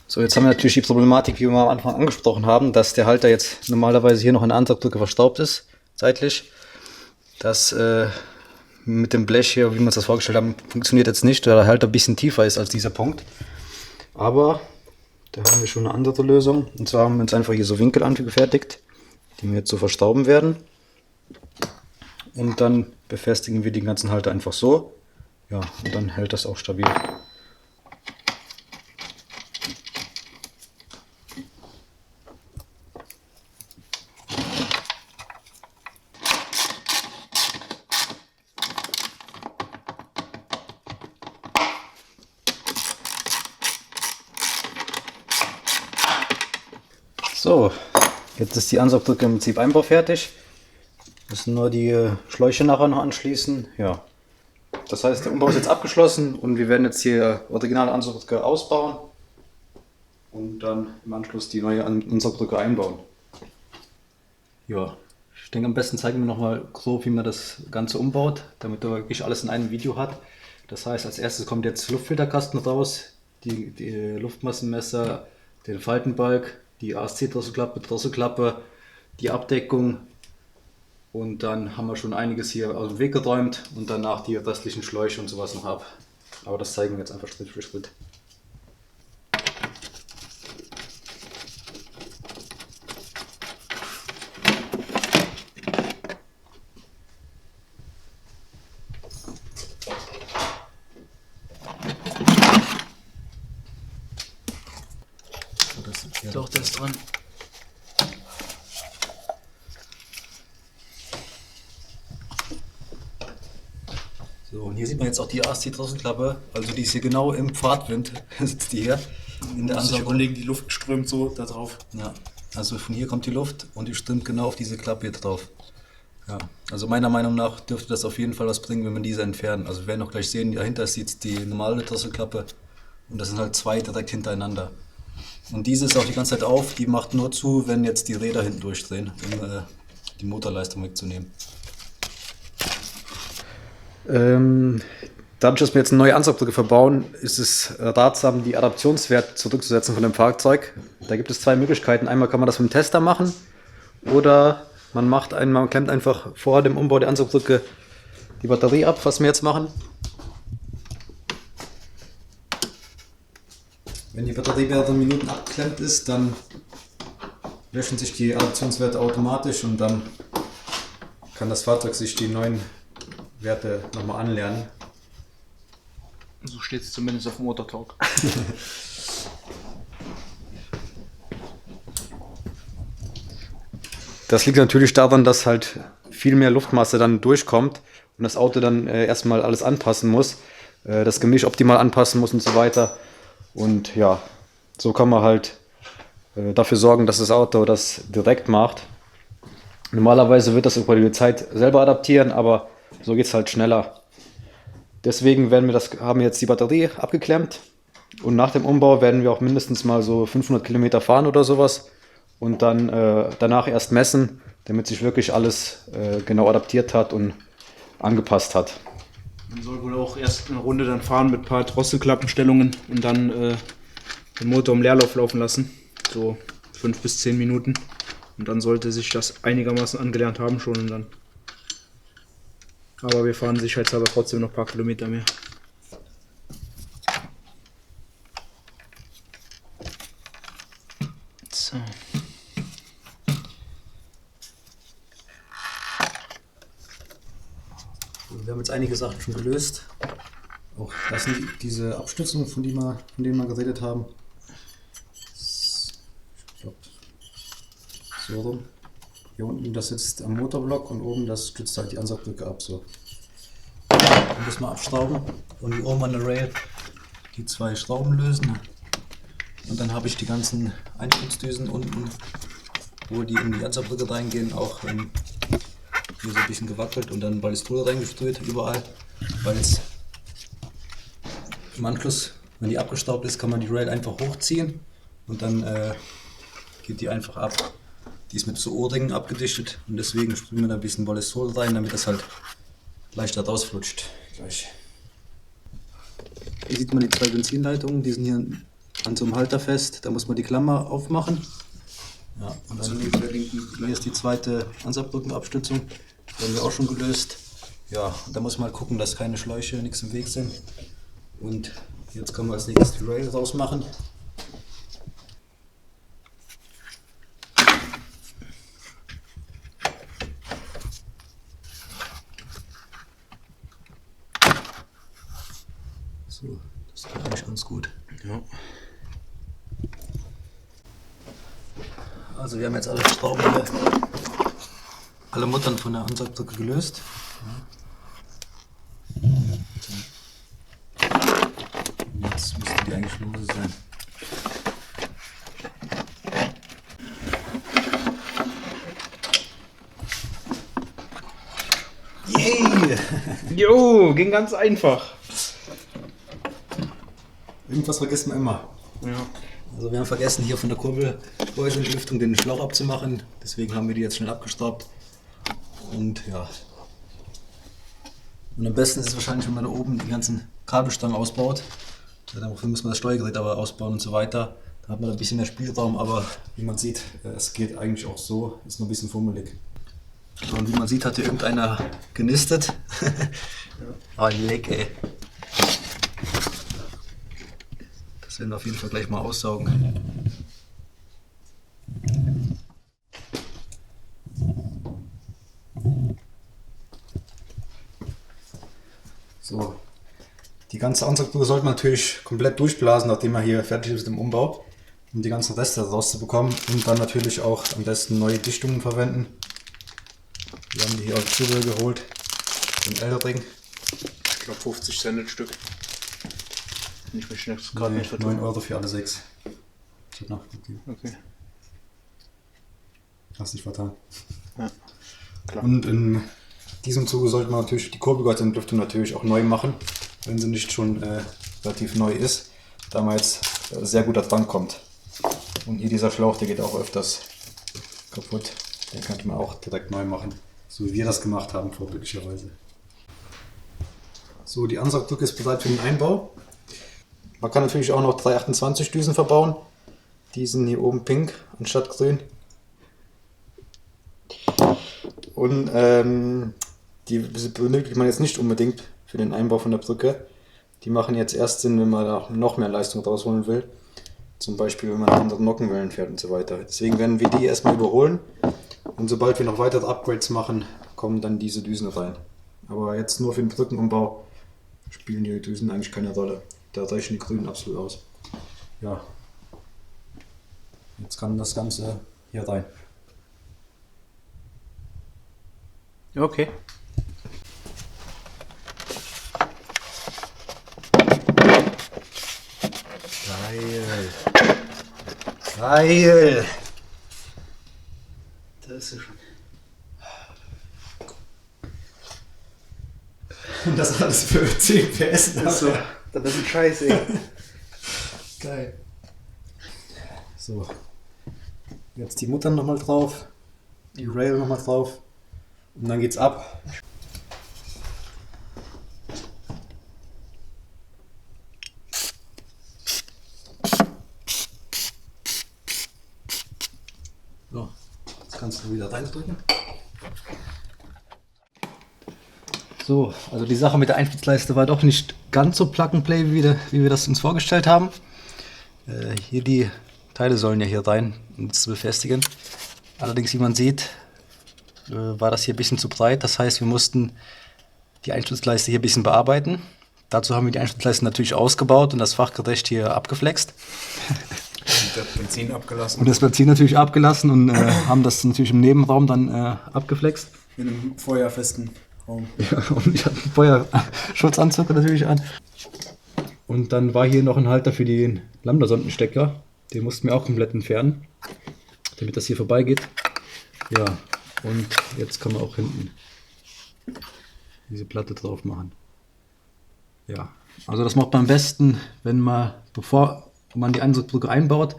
So, jetzt haben wir natürlich die Problematik, wie wir am Anfang angesprochen haben, dass der Halter jetzt normalerweise hier noch an der Ansaugbrücke verstaubt ist, seitlich. Das mit dem Blech hier, wie wir uns das vorgestellt haben, funktioniert jetzt nicht, weil der Halter ein bisschen tiefer ist als dieser Punkt. Aber da haben wir schon eine andere Lösung. Und zwar haben wir uns einfach hier so Winkel angefertigt, die wir jetzt so verstauben werden. Und dann befestigen wir den ganzen Halter einfach so. Ja, und dann hält das auch stabil. So, jetzt ist die Ansaugbrücke im Prinzip einbaufertig. Müssen nur die Schläuche nachher noch anschließen. Ja, das heißt, der Umbau ist jetzt abgeschlossen und wir werden jetzt hier originale Ansaugbrücke ausbauen und dann im Anschluss die neue Ansaugbrücke einbauen. Ja, ich denke, am besten zeigen wir nochmal grob, wie man das Ganze umbaut, damit man wirklich alles in einem Video hat. Das heißt, als erstes kommt jetzt Luftfilterkasten raus, die Luftmassenmesser, den Faltenbalg, die ASC-Drosselklappe, die Abdeckung und dann haben wir schon einiges hier aus dem Weg geräumt und danach die restlichen Schläuche und sowas noch ab. Aber das zeigen wir jetzt einfach Schritt für Schritt. Doch, der ist dran. So, und hier sieht man jetzt auch die ASC-Drosselklappe, also die ist hier genau im Fahrtwind, sitzt die hier. In der Ansicht überlegen, die Luft strömt so da drauf. Ja, also von hier kommt die Luft und die strömt genau auf diese Klappe hier drauf. Ja, also meiner Meinung nach dürfte das auf jeden Fall was bringen, wenn man diese entfernen. Also wir werden auch gleich sehen, dahinter ist jetzt die normale Drosselklappe und das sind halt zwei direkt hintereinander. Und diese ist auch die ganze Zeit auf, die macht nur zu, wenn jetzt die Räder hinten durchdrehen, um die Motorleistung wegzunehmen. Dadurch, dass wir jetzt eine neue Ansaugbrücke verbauen, ist es ratsam, die Adaptionswerte zurückzusetzen von dem Fahrzeug. Da gibt es zwei Möglichkeiten. Einmal kann man das mit dem Tester machen oder man klemmt einfach vor dem Umbau der Ansaugbrücke die Batterie ab, was wir jetzt machen. Wenn die Batterie mehrere Minuten abgeklemmt ist, dann löschen sich die Adaptionswerte automatisch und dann kann das Fahrzeug sich die neuen Werte nochmal anlernen. So steht es zumindest auf dem Motortalk. Das liegt natürlich daran, dass halt viel mehr Luftmasse dann durchkommt und das Auto dann erstmal alles anpassen muss, das Gemisch optimal anpassen muss und so weiter. Und ja, so kann man halt dafür sorgen, dass das Auto das direkt macht. Normalerweise wird das über die Zeit selber adaptieren, aber so geht es halt schneller. Deswegen haben wir jetzt die Batterie abgeklemmt und nach dem Umbau werden wir auch mindestens mal so 500 Kilometer fahren oder sowas und dann danach erst messen, damit sich wirklich alles genau adaptiert hat und angepasst hat. Man soll wohl auch erst eine Runde dann fahren mit ein paar Drosselklappenstellungen und dann den Motor im Leerlauf laufen lassen. So 5 bis 10 Minuten. Und dann sollte sich das einigermaßen angelernt haben schon und dann. Aber wir fahren sicherheitshalber trotzdem noch ein paar Kilometer mehr. So. Wir haben jetzt einige Sachen schon gelöst. Auch das sind diese Abstützungen, von denen wir geredet haben. So rum. Hier unten, das sitzt am Motorblock und oben, das stützt halt die Ansaugbrücke ab. So. Dann müssen wir abschrauben und hier oben an der Rail die 2 Schrauben lösen. Und dann habe ich die ganzen Einstiegsdüsen unten, wo die in die Ansaugbrücke reingehen, auch hier so ein bisschen gewackelt und dann Ballistol reingeströht überall, weil es im Anschluss, wenn die abgestaubt ist, kann man die Rail einfach hochziehen und dann geht die einfach ab. Die ist mit so Ohrringen abgedichtet und deswegen sprühen wir da ein bisschen Ballistol rein, damit das halt leichter rausflutscht. Gleich. Hier sieht man die 2 Benzinleitungen, die sind hier an so einem Halter fest, da muss man die Klammer aufmachen. Ja, und dann hier ist die zweite Ansaugbrückenabstützung, die haben wir auch schon gelöst. Ja, und da muss man halt gucken, dass keine Schläuche, nichts im Weg sind. Und jetzt können wir als nächstes die Rail rausmachen. So, das geht eigentlich ganz gut. Ja. Also wir haben jetzt alle Schrauben, alle Muttern von der Ansaugbrücke gelöst. Jetzt müssten die eigentlich lose sein. Yay! Jo, ging ganz einfach. Irgendwas vergisst man immer. Ja. Also wir haben vergessen, hier von der Kurbelgehäuselüftung den Schlauch abzumachen. Deswegen haben wir die jetzt schnell abgestaubt. Und ja. Und am besten ist es wahrscheinlich, wenn man da oben die ganzen Kabelstangen ausbaut. Ja, dafür muss man das Steuergerät aber ausbauen und so weiter. Da hat man ein bisschen mehr Spielraum, aber wie man sieht, es geht eigentlich auch so. Ist nur ein bisschen fummelig. So, und wie man sieht, hat hier irgendeiner genistet. Ah, leck, ey. Das werden wir auf jeden Fall gleich mal aussaugen. So, die ganze Ansaugbrücke sollte man natürlich komplett durchblasen, nachdem man hier fertig ist mit dem Umbau, um die ganzen Reste rauszubekommen und dann natürlich auch am besten neue Dichtungen verwenden. Wir haben die hier auch Zubehör geholt, den L-Ring. Ich glaube 50 Cent ein Stück. Ich möchte jetzt gerade Nee, nicht 9 vertun. Euro für alle 6. Ich hab nachgeguckt. Okay. Hast dich vertan. Ja, klar. Und in diesem Zuge sollte man natürlich die Kurbelgehäuselüftung natürlich auch neu machen, wenn sie nicht schon relativ neu ist, da man jetzt sehr gut dran kommt. Und hier dieser Schlauch, der geht auch öfters kaputt. Den könnte man auch direkt neu machen, so wie wir das gemacht haben, vorbildlicherweise. So, die Ansaugbrücke ist bereit für den Einbau. Man kann natürlich auch noch 328 Düsen verbauen. Die sind hier oben pink anstatt grün. Und die benötigt man jetzt nicht unbedingt für den Einbau von der Brücke. Die machen jetzt erst Sinn, wenn man da noch mehr Leistung rausholen will. Zum Beispiel, wenn man andere Nockenwellen fährt und so weiter. Deswegen werden wir die erstmal überholen. Und sobald wir noch weitere Upgrades machen, kommen dann diese Düsen rein. Aber jetzt nur für den Brückenumbau spielen die Düsen eigentlich keine Rolle. Da reichen die Grünen absolut aus. Ja. Jetzt kann das Ganze hier rein. Okay. Geil. Geil. Das ist ja schon. Und das alles für 10 PS. Das ist ein Scheiß, ey. Geil. So. Jetzt die Muttern nochmal drauf. Die Rail nochmal drauf. Und dann geht's ab. So, jetzt kannst du wieder reindrücken. So, also die Sache mit der Einstiegsleiste war doch nicht ganz so Plug-and-Play, wie wir das uns vorgestellt haben. Hier die Teile sollen ja hier rein, um das zu befestigen. Allerdings, wie man sieht, war das hier ein bisschen zu breit. Das heißt, wir mussten die Einstiegsleiste hier ein bisschen bearbeiten. Dazu haben wir die Einstiegsleiste natürlich ausgebaut und das fachgerecht hier abgeflext. das Benzin abgelassen. Und das Benzin natürlich abgelassen und haben das natürlich im Nebenraum dann abgeflext. In einem feuerfesten Raum. Ja, und ich hatte einen Feuerschutzanzug natürlich an. Und dann war hier noch ein Halter für den Lambda-Sondenstecker. Den mussten wir auch komplett entfernen, damit das hier vorbeigeht. Ja, und jetzt kann man auch hinten diese Platte drauf machen. Ja, also das macht man am besten, wenn man, bevor man die Ansatzbrücke einbaut,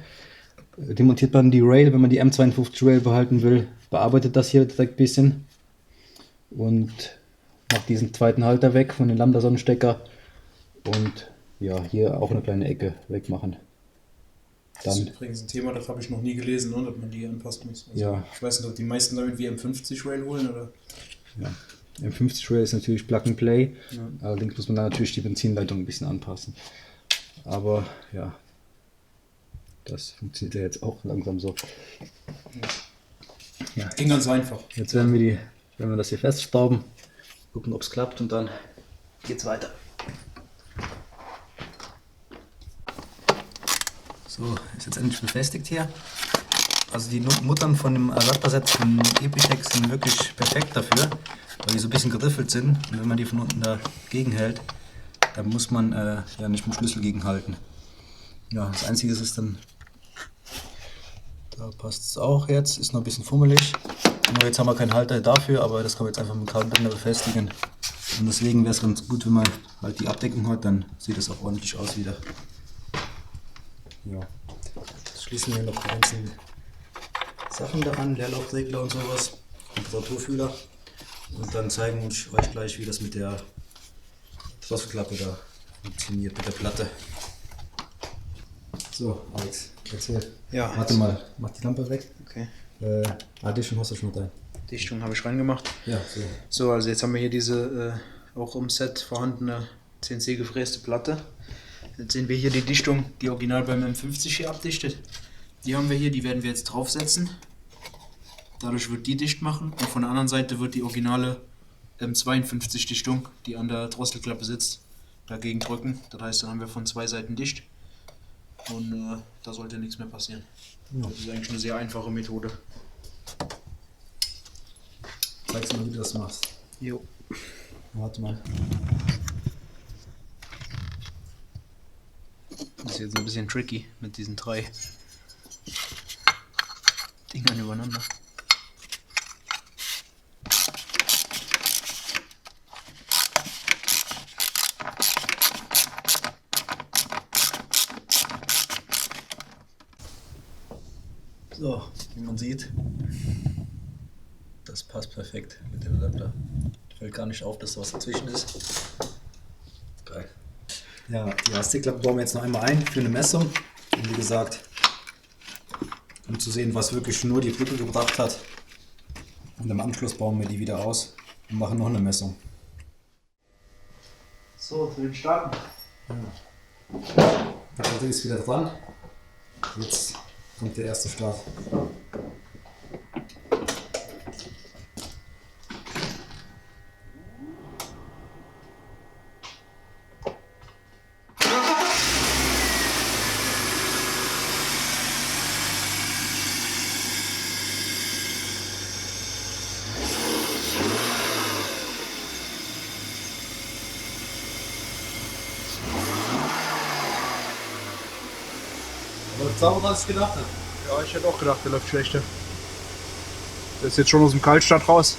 demontiert man die Rail, wenn man die M52 Rail behalten will, bearbeitet das hier direkt ein bisschen und macht diesen zweiten Halter weg von den Lambda-Sonnenstecker und ja, hier auch eine kleine Ecke wegmachen. Das ist Dann, übrigens ein Thema, das habe ich noch nie gelesen, ne, dass man die anpassen muss. Also ja, ich weiß nicht, ob die meisten damit wie M50 Rail holen oder. ja. M50 Rail ist natürlich Plug and Play, Ja. allerdings muss man da natürlich die Benzinleitung ein bisschen anpassen. Aber ja, das funktioniert ja jetzt auch langsam so. Ja. Ging ganz einfach. Jetzt werden wir das hier festschrauben, gucken, ob es klappt und dann geht's weiter. So, ist jetzt endlich befestigt hier. Also die Muttern von dem Adapterset von Epitech sind wirklich perfekt dafür, weil die so ein bisschen geriffelt sind. Und wenn man die von unten dagegen hält, dann muss man ja nicht mit dem Schlüssel gegenhalten. Ja, das Einzige ist dann, da passt es auch jetzt, ist noch ein bisschen fummelig. Nur jetzt haben wir keinen Halter dafür, aber das kann man jetzt einfach mit dem Kabelbinder befestigen. Und deswegen wäre es ganz gut, wenn man halt die Abdeckung hat, dann sieht das auch ordentlich aus wieder. Ja, jetzt schließen wir noch die ganzen Sachen daran, Leerlaufregler und sowas, Temperaturfühler. Und dann zeigen wir euch gleich, wie das mit der Drosselklappe da funktioniert, mit der Platte. So, Alex, erzähl. Ja. Warte mal, mach die Lampe weg. Okay. Dichtung hast du schon rein. Dichtung habe ich reingemacht. Ja, so. So, also jetzt haben wir hier diese auch im Set vorhandene CNC gefräste Platte. Jetzt sehen wir hier die Dichtung, die original beim M50 hier abdichtet. Die haben wir hier, die werden wir jetzt draufsetzen. Dadurch wird die dicht machen und von der anderen Seite wird die originale M52 Dichtung, die an der Drosselklappe sitzt, dagegen drücken. Das heißt, dann haben wir von zwei Seiten dicht und da sollte nichts mehr passieren. Ja. Das ist eigentlich eine sehr einfache Methode. Zeig's mal, wie du das machst. Jo. Warte mal. Das ist jetzt ein bisschen tricky mit diesen drei Dingern übereinander. So, wie man sieht, das passt perfekt mit dem Adapter. Fällt gar nicht auf, dass da was dazwischen ist. Geil. Ja, die Elastikklappe bauen wir jetzt noch einmal ein für eine Messung. Und wie gesagt, um zu sehen, was wirklich nur die Brücke gebracht hat. Und im Anschluss bauen wir die wieder aus und machen noch eine Messung. So, für den Starten. Die Batterie ist wieder dran. Jetzt kommt der erste Start. Läuft sauberer, als ich gedacht habe. Ja, ich hätte auch gedacht, der läuft schlechter. Der ist jetzt schon aus dem Kaltstart raus.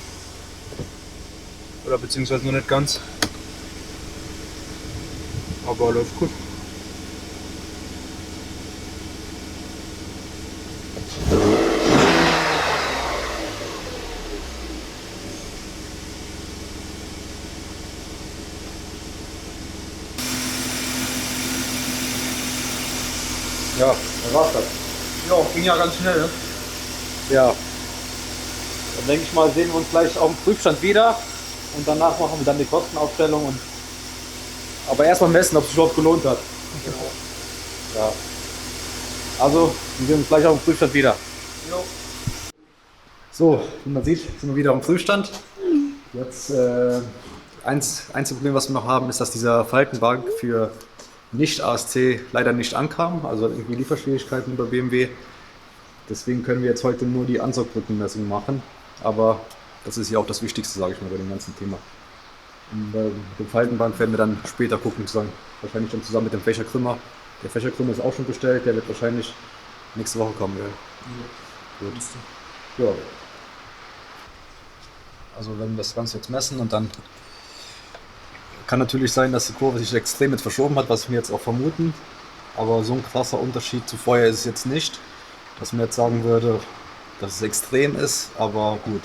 Oder beziehungsweise noch nicht ganz. Aber läuft gut. Ja, dann war's das. Ja, ging ja ganz schnell, ne? Ja. Dann denke ich mal, sehen wir uns gleich auf dem Prüfstand wieder und danach machen wir dann die Kostenaufstellung. Aber erstmal messen, ob es sich überhaupt gelohnt hat. Ja. Also, wir sehen uns gleich auf dem Prüfstand wieder. Jo. So, wie man sieht, sind wir wieder am Prüfstand. Jetzt einzige Problem, was wir noch haben, ist, dass dieser Faltenbank für nicht ASC leider nicht ankam, also hat irgendwie Lieferschwierigkeiten über BMW. Deswegen können wir jetzt heute nur die Ansaugbrückenmessung machen, aber das ist ja auch das Wichtigste, sage ich mal, bei dem ganzen Thema. Und bei dem Faltenband werden wir dann später gucken, wahrscheinlich dann zusammen mit dem Fächerkrümmer. Der Fächerkrümmer ist auch schon bestellt, der wird wahrscheinlich nächste Woche kommen. Ja. Gut. Ja. Also wenn wir das Ganze jetzt messen und dann kann natürlich sein, dass die Kurve sich extrem jetzt verschoben hat, was wir jetzt auch vermuten. Aber so ein krasser Unterschied zu vorher ist es jetzt nicht, dass man jetzt sagen würde, dass es extrem ist. Aber gut,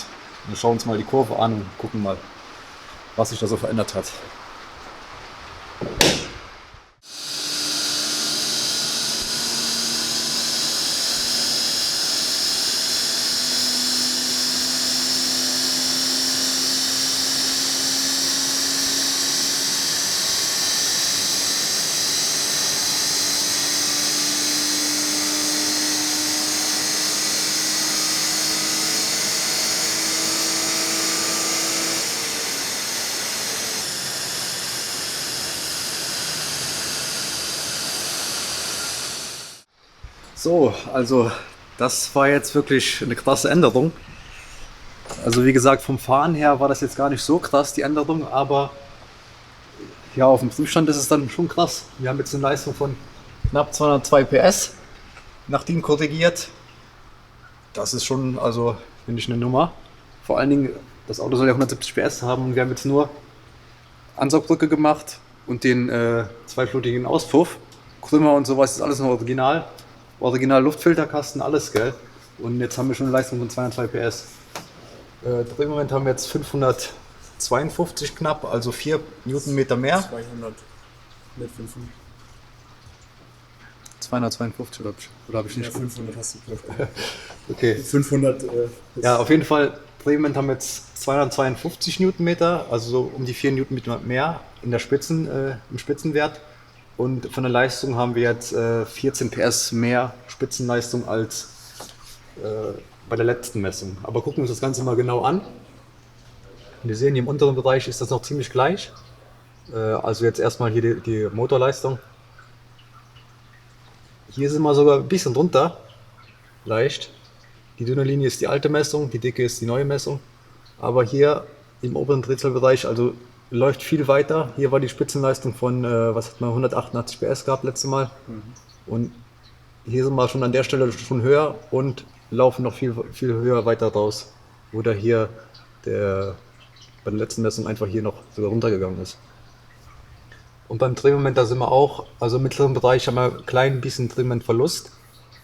wir schauen uns mal die Kurve an und gucken mal, was sich da so verändert hat. So, also das war jetzt wirklich eine krasse Änderung. Also wie gesagt, vom Fahren her war das jetzt gar nicht so krass, die Änderung, aber ja, auf dem Prüfstand ist es dann schon krass. Wir haben jetzt eine Leistung von knapp 202 PS nach DIN korrigiert. Das ist schon, also finde ich, eine Nummer. Vor allen Dingen, das Auto soll ja 170 PS haben und wir haben jetzt nur Ansaugbrücke gemacht und den zweiflutigen Auspuff. Krümmer und sowas ist alles noch original. Original Luftfilterkasten, alles, gell? Und jetzt haben wir schon eine Leistung von 202 PS. Drehmoment haben wir jetzt 552 knapp, also 4 Newtonmeter mehr. 200 mit 500. 252 oder hab ich nicht? Ja, 500 hast du gesagt. Okay. 500. Ja, auf jeden Fall, Drehmoment haben wir jetzt 252 Newtonmeter, also so um die 4 Newtonmeter mehr in der im Spitzenwert. Und von der Leistung haben wir jetzt 14 PS mehr Spitzenleistung als bei der letzten Messung. Aber gucken wir uns das Ganze mal genau an. Wir sehen, hier im unteren Bereich ist das noch ziemlich gleich. Also jetzt erstmal hier die Motorleistung. Hier sind wir sogar ein bisschen drunter, leicht. Die dünne Linie ist die alte Messung, die dicke ist die neue Messung. Aber hier im oberen Drehzahlbereich, also läuft viel weiter. Hier war die Spitzenleistung von, 188 PS gehabt letztes Mal. Und hier sind wir schon an der Stelle schon höher und laufen noch viel, viel höher weiter raus. Oder hier bei der letzten Messung einfach hier noch sogar runtergegangen ist. Und beim Drehmoment, da sind wir auch, also im mittleren Bereich haben wir ein klein bisschen Drehmomentverlust.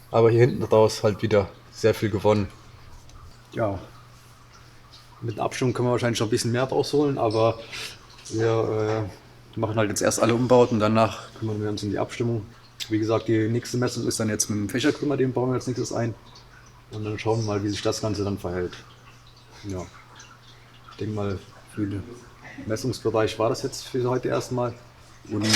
Aber hier hinten raus halt wieder sehr viel gewonnen. Ja. Mit einer Abstimmung können wir wahrscheinlich noch ein bisschen mehr rausholen, aber wir machen halt jetzt erst alle Umbauten und danach kümmern wir uns um die Abstimmung. Wie gesagt, die nächste Messung ist dann jetzt mit dem Fächerkrümmer, den bauen wir als nächstes ein. Und dann schauen wir mal, wie sich das Ganze dann verhält. Ja, ich denke mal, für den Messungsbereich war das jetzt für heute erstmal. Und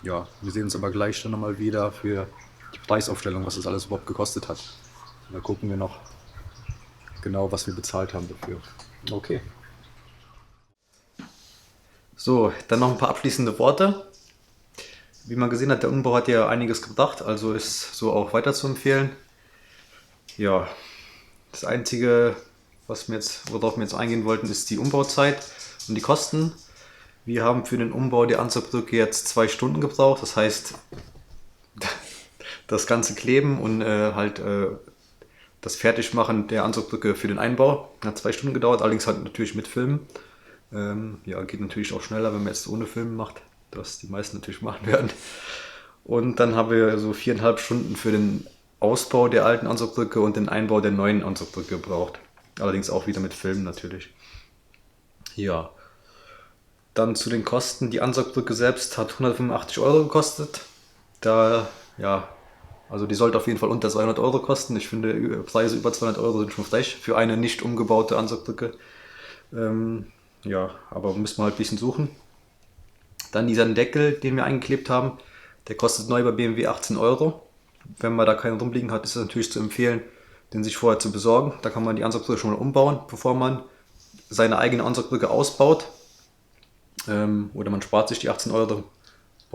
ja, wir sehen uns aber gleich dann nochmal wieder für die Preisaufstellung, was das alles überhaupt gekostet hat. Und da gucken wir noch genau, was wir bezahlt haben dafür. Okay. So, dann noch ein paar abschließende Worte. Wie man gesehen hat, der Umbau hat ja einiges gebracht, also ist so auch weiter zu empfehlen. Ja, das Einzige, worauf wir jetzt eingehen wollten, ist die Umbauzeit und die Kosten. Wir haben für den Umbau der Ansaugbrücke jetzt 2 Stunden gebraucht, das heißt, das ganze Kleben und das Fertigmachen der Ansaugbrücke für den Einbau hat 2 Stunden gedauert, allerdings halt natürlich mit Filmen. Ja, geht natürlich auch schneller, wenn man jetzt ohne Filmen macht, was die meisten natürlich machen werden. Und dann haben wir so 4,5 Stunden für den Ausbau der alten Ansaugbrücke und den Einbau der neuen Ansaugbrücke gebraucht. Allerdings auch wieder mit Filmen natürlich. Ja, dann zu den Kosten. Die Ansaugbrücke selbst hat 185 € gekostet. Also die sollte auf jeden Fall unter 200 € kosten. Ich finde, Preise über 200 € sind schon frech für eine nicht umgebaute Ansaugbrücke. Ja, aber müssen wir halt ein bisschen suchen. Dann dieser Deckel, den wir eingeklebt haben, der kostet neu bei BMW 18 €. Wenn man da keinen rumliegen hat, ist es natürlich zu empfehlen, den sich vorher zu besorgen. Da kann man die Ansaugbrücke schon mal umbauen, bevor man seine eigene Ansaugbrücke ausbaut. Oder man spart sich die 18 €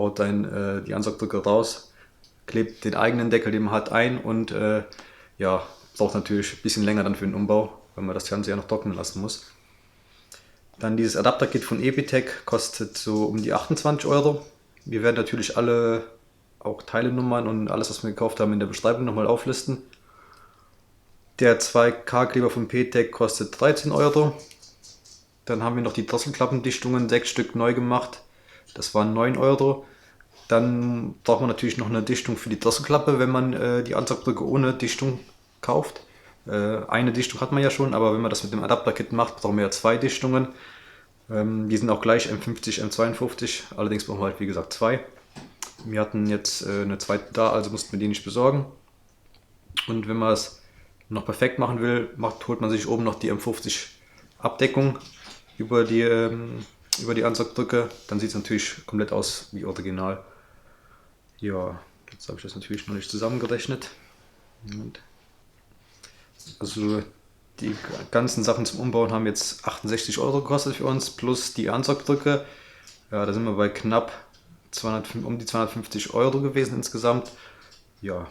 baut dann die Ansaugbrücke raus, klebt den eigenen Deckel, den man hat, ein und ja, braucht natürlich ein bisschen länger dann für den Umbau, weil man das Ganze ja noch trocknen lassen muss. Dann dieses Adapterkit von Epitech kostet so um die 28 Euro. Wir werden natürlich alle auch Teilenummern und alles, was wir gekauft haben, in der Beschreibung nochmal auflisten. Der 2K-Kleber von PTech kostet 13 Euro. Dann haben wir noch die Drosselklappendichtungen, 6 Stück neu gemacht. Das waren 9 Euro. Dann braucht man natürlich noch eine Dichtung für die Drosselklappe, wenn man die Ansaugbrücke ohne Dichtung kauft. Eine Dichtung hat man ja schon, aber wenn man das mit dem Adapterkit macht, brauchen wir ja 2 Dichtungen. Die sind auch gleich M50, M52, allerdings brauchen wir halt wie gesagt 2. Wir hatten jetzt eine zweite da, also mussten wir die nicht besorgen. Und wenn man es noch perfekt machen will, holt man sich oben noch die M50 Abdeckung über die Ansaugbrücke. Dann sieht es natürlich komplett aus wie original. Ja, jetzt habe ich das natürlich noch nicht zusammengerechnet. Moment. Also die ganzen Sachen zum Umbauen haben jetzt 68 Euro gekostet für uns, plus die Ansaugbrücke. Ja, da sind wir bei knapp um die 250 Euro gewesen insgesamt. Ja,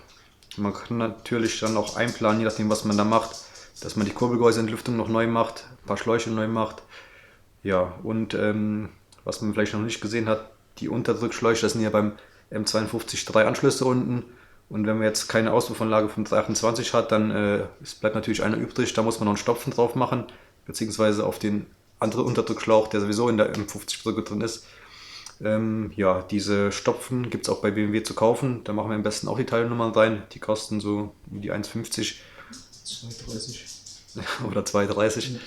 man kann natürlich dann auch einplanen, je nachdem was man da macht, dass man die Kurbelgehäuseentlüftung noch neu macht, ein paar Schläuche neu macht. Ja, und was man vielleicht noch nicht gesehen hat, die Unterdrückschläuche, das sind ja beim M52 3 Anschlüsse unten. Und wenn man jetzt keine Auspuffanlage von 328 hat, dann es bleibt natürlich einer übrig, da muss man noch einen Stopfen drauf machen, beziehungsweise auf den anderen Unterdrückschlauch, der sowieso in der M50-Brücke drin ist. Ja, diese Stopfen gibt es auch bei BMW zu kaufen, da machen wir am besten auch die Teilnummern rein, die kosten so um die 1,50 2,30 oder 2,30.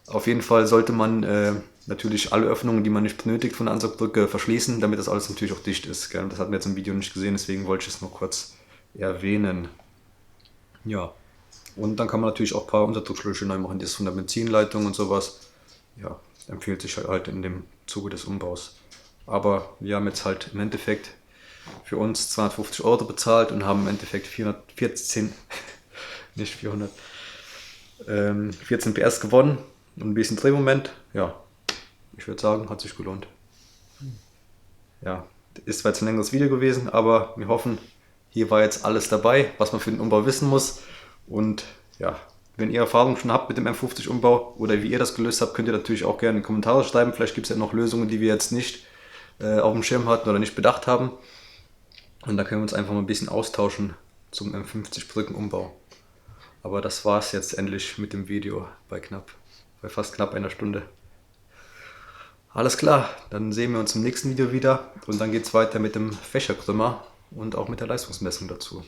Auf jeden Fall sollte man natürlich alle Öffnungen, die man nicht benötigt von der Ansaugbrücke, verschließen, damit das alles natürlich auch dicht ist. Gell? Das hatten wir jetzt im Video nicht gesehen, deswegen wollte ich es nur kurz erwähnen. Ja, und dann kann man natürlich auch ein paar Unterdruckschläuche neu machen, das von der Benzinleitung und sowas. Ja, empfiehlt sich halt in dem Zuge des Umbaus. Aber wir haben jetzt halt im Endeffekt für uns 250 Euro bezahlt und haben im Endeffekt 414, nicht 400, 14 PS gewonnen und ein bisschen Drehmoment. Ja, ich würde sagen, hat sich gelohnt. Ja, ist zwar jetzt ein längeres Video gewesen, aber wir hoffen, hier war jetzt alles dabei, was man für den Umbau wissen muss. Und ja, wenn ihr Erfahrung schon habt mit dem M50-Umbau oder wie ihr das gelöst habt, könnt ihr natürlich auch gerne in die Kommentare schreiben. Vielleicht gibt es ja noch Lösungen, die wir jetzt nicht auf dem Schirm hatten oder nicht bedacht haben. Und da können wir uns einfach mal ein bisschen austauschen zum M50-Brückenumbau. Aber das war es jetzt endlich mit dem Video bei fast knapp einer Stunde. Alles klar, dann sehen wir uns im nächsten Video wieder und dann geht es weiter mit dem Fächerkrümmer und auch mit der Leistungsmessung dazu.